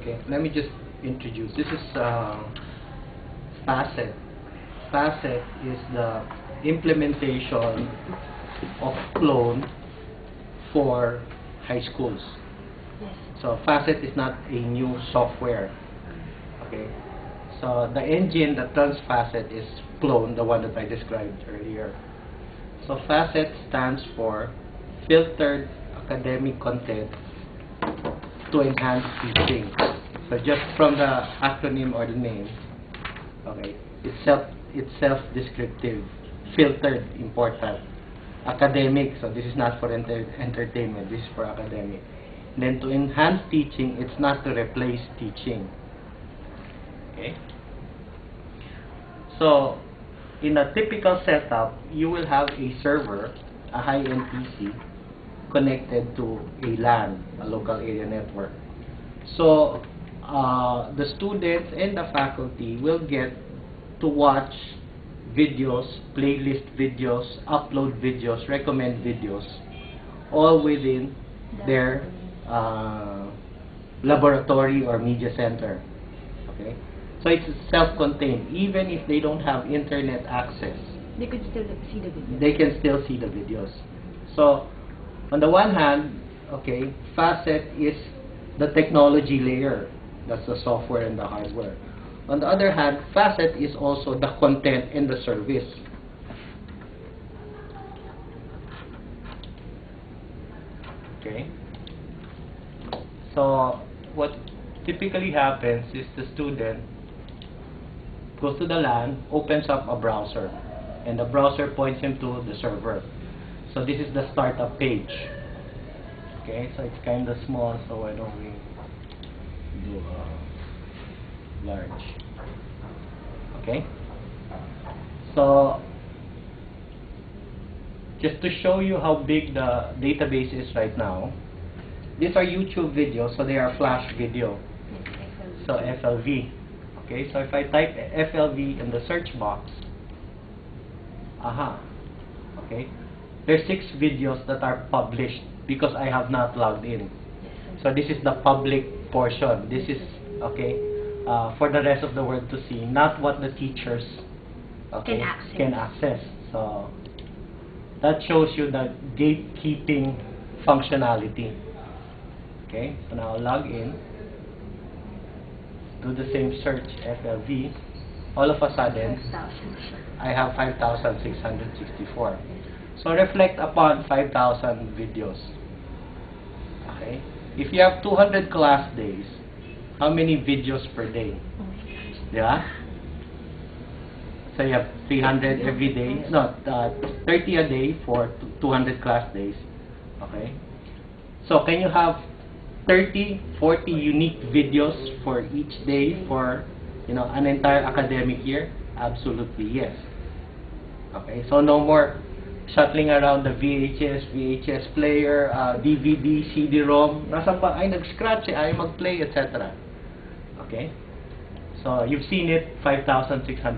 Okay, let me just introduce. This is FACET. FACET is the implementation of clone for high schools. Yes. So FACET is not a new software. Okay, so the engine that runs FACET is clone, the one that I described earlier. So FACET stands for Filtered Academic Content to Enhance Teaching. So just from the acronym or the name, okay, it's self-descriptive. Filtered, important. Academic, so this is not for entertainment, this is for academic. Then to enhance teaching, it's not to replace teaching. Okay? So, in a typical setup, you will have a server, a high-end PC, connected to a LAN, a local area network. So, the students and the faculty will get to watch videos, playlist videos, upload videos, recommend videos, all within their laboratory or media center. Okay, so it's self-contained. Even if they don't have internet access, They could still see the video. they can still see the videos. So, on the one hand, okay, FACET is the technology layer. That's the software and the hardware. On the other hand, FACET is also the content and the service. Okay. So, what typically happens is the student goes to the LAN, opens up a browser, and the browser points him to the server. So this is the startup page. Okay, so it's kind of small, so why don't we do large? Okay, so just to show you how big the database is right now, these are YouTube videos, so they are flash video. So FLV. Okay, so if I type FLV in the search box, okay, there's 6 videos that are published because I have not logged in. So this is the public portion. This is, okay, for the rest of the world to see, not what the teachers, okay, can access. So that shows you the gatekeeping functionality. Okay, so now log in, do the same search, FLV. All of a sudden, I have 5,664. So reflect upon 5,000 videos. Okay, if you have 200 class days, how many videos per day? Yeah. So you have 300 every day. No, 30 a day for 200 class days. Okay. So can you have 30, 40 unique videos for each day for, you know, an entire academic year? Absolutely yes. Okay, so no more shuttling around the VHS player, DVD, CD-ROM. Nasa pa, ay nag-scratch, ay mag-play, etc. Okay, so you've seen it, 5,600.